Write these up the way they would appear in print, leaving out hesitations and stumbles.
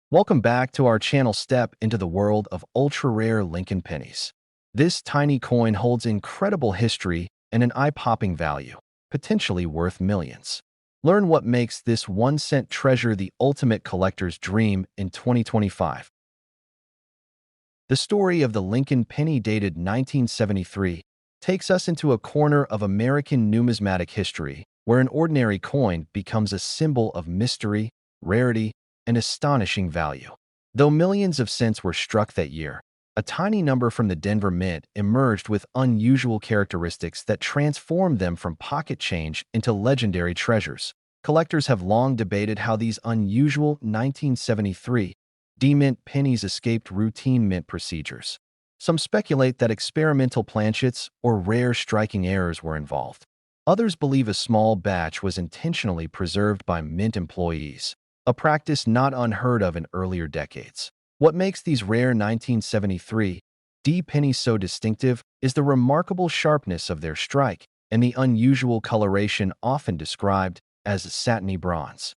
Welcome back to our channel. Step into the world of ultra-rare Lincoln pennies. This tiny coin holds incredible history and an eye-popping value, potentially worth millions. Learn what makes this 1-cent treasure the ultimate collector's dream in 2025. The story of the Lincoln penny, dated 1973, takes us into a corner of American numismatic history where an ordinary coin becomes a symbol of mystery, rarity, and astonishing value. Though millions of cents were struck that year, a tiny number from the Denver Mint emerged with unusual characteristics that transformed them from pocket change into legendary treasures. Collectors have long debated how these unusual 1973 D-mint pennies escaped routine mint procedures. Some speculate that experimental planchets or rare striking errors were involved. Others believe a small batch was intentionally preserved by mint employees, a practice not unheard of in earlier decades. What makes these rare 1973 D pennies so distinctive is the remarkable sharpness of their strike and the unusual coloration, often described as satiny bronze.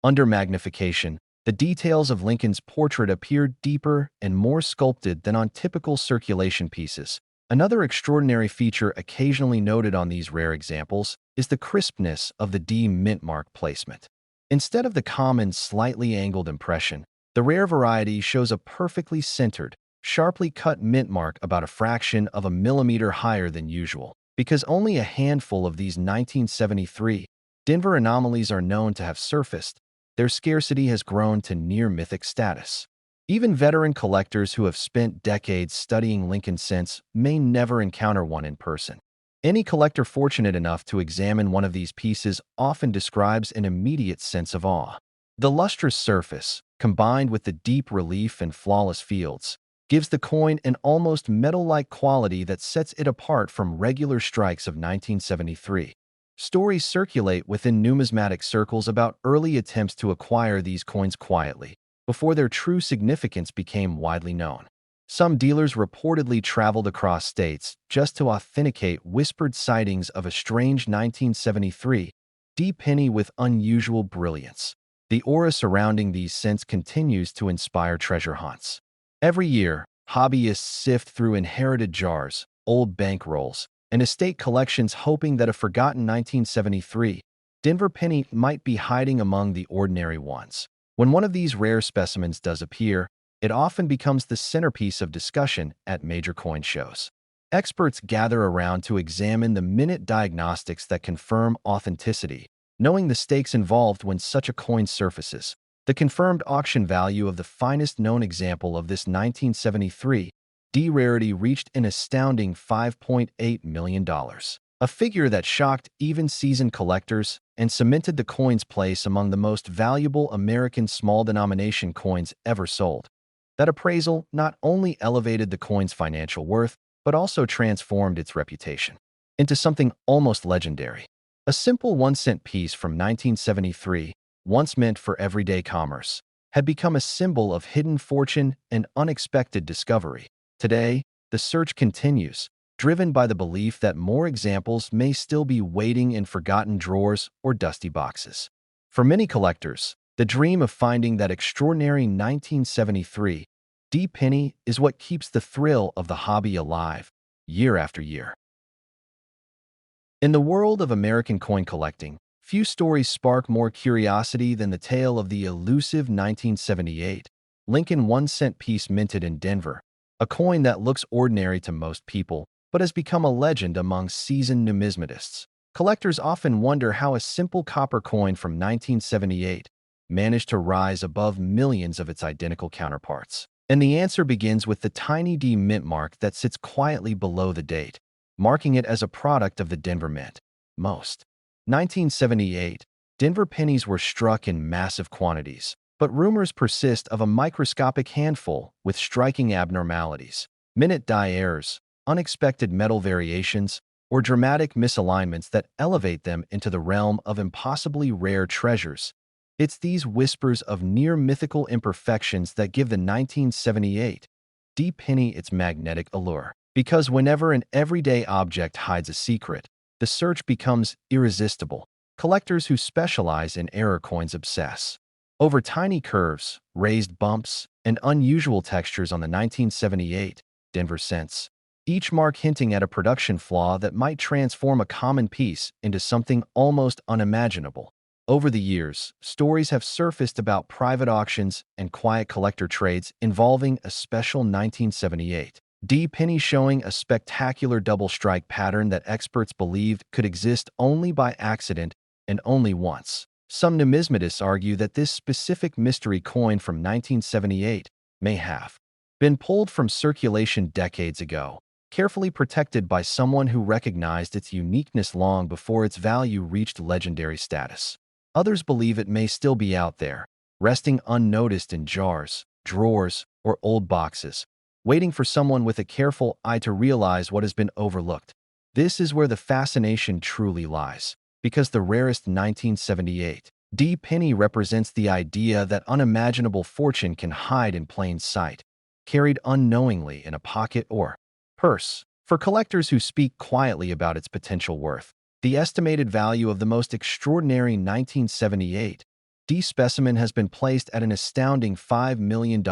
Under magnification, the details of Lincoln's portrait appear deeper and more sculpted than on typical circulation pieces. Another extraordinary feature occasionally noted on these rare examples is the crispness of the D mint mark placement. Instead of the common slightly angled impression, the rare variety shows a perfectly centered, sharply cut mint mark about a fraction of a millimeter higher than usual. Because only a handful of these 1973 Denver anomalies are known to have surfaced, their scarcity has grown to near-mythic status. Even veteran collectors who have spent decades studying Lincoln cents may never encounter one in person. Any collector fortunate enough to examine one of these pieces often describes an immediate sense of awe. The lustrous surface, combined with the deep relief and flawless fields, gives the coin an almost metal-like quality that sets it apart from regular strikes of 1973. Stories circulate within numismatic circles about early attempts to acquire these coins quietly, before their true significance became widely known. Some dealers reportedly traveled across states just to authenticate whispered sightings of a strange 1973 D penny with unusual brilliance. The aura surrounding these cents continues to inspire treasure hunts. Every year, hobbyists sift through inherited jars, old bankrolls, and estate collections, hoping that a forgotten 1973 Denver penny might be hiding among the ordinary ones. When one of these rare specimens does appear, it often becomes the centerpiece of discussion at major coin shows. Experts gather around to examine the minute diagnostics that confirm authenticity, knowing the stakes involved when such a coin surfaces. The confirmed auction value of the finest known example of this 1973 D rarity reached an astounding $5.8 million, a figure that shocked even seasoned collectors and cemented the coin's place among the most valuable American small-denomination coins ever sold. That appraisal not only elevated the coin's financial worth, but also transformed its reputation into something almost legendary. A simple 1-cent piece from 1973, once meant for everyday commerce, had become a symbol of hidden fortune and unexpected discovery. Today, the search continues, driven by the belief that more examples may still be waiting in forgotten drawers or dusty boxes. For many collectors, the dream of finding that extraordinary 1973 D penny is what keeps the thrill of the hobby alive, year after year. In the world of American coin collecting, few stories spark more curiosity than the tale of the elusive 1978 Lincoln 1-cent piece minted in Denver, a coin that looks ordinary to most people but has become a legend among seasoned numismatists. Collectors often wonder how a simple copper coin from 1978 managed to rise above millions of its identical counterparts. And the answer begins with the tiny D mint mark that sits quietly below the date, marking it as a product of the Denver Mint. Most 1978 Denver pennies were struck in massive quantities, but rumors persist of a microscopic handful with striking abnormalities, minute die errors, unexpected metal variations, or dramatic misalignments that elevate them into the realm of impossibly rare treasures. It's these whispers of near-mythical imperfections that give the 1978 D penny its magnetic allure. Because whenever an everyday object hides a secret, the search becomes irresistible. Collectors who specialize in error coins obsess Over tiny curves, raised bumps, and unusual textures on the 1978 Denver cents, each mark hinting at a production flaw that might transform a common piece into something almost unimaginable. Over the years, stories have surfaced about private auctions and quiet collector trades involving a special 1978 D penny showing a spectacular double strike pattern that experts believed could exist only by accident and only once. Some numismatists argue that this specific mystery coin from 1978 may have been pulled from circulation decades ago, carefully protected by someone who recognized its uniqueness long before its value reached legendary status. Others believe it may still be out there, resting unnoticed in jars, drawers, or old boxes, waiting for someone with a careful eye to realize what has been overlooked. This is where the fascination truly lies, because the rarest 1978 D penny represents the idea that unimaginable fortune can hide in plain sight, carried unknowingly in a pocket or purse. For collectors who speak quietly about its potential worth, the estimated value of the most extraordinary 1978 D specimen has been placed at an astounding $5 million.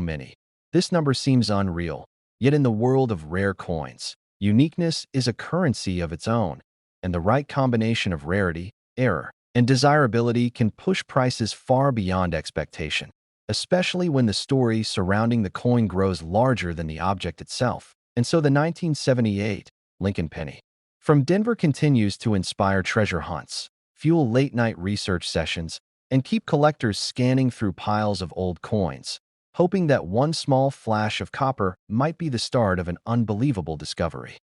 Many. This number seems unreal, yet in the world of rare coins, uniqueness is a currency of its own, and the right combination of rarity, error, and desirability can push prices far beyond expectation, especially when the story surrounding the coin grows larger than the object itself. And so the 1978 Lincoln penny from Denver continues to inspire treasure hunts, fuel late-night research sessions, and keep collectors scanning through piles of old coins, hoping that one small flash of copper might be the start of an unbelievable discovery.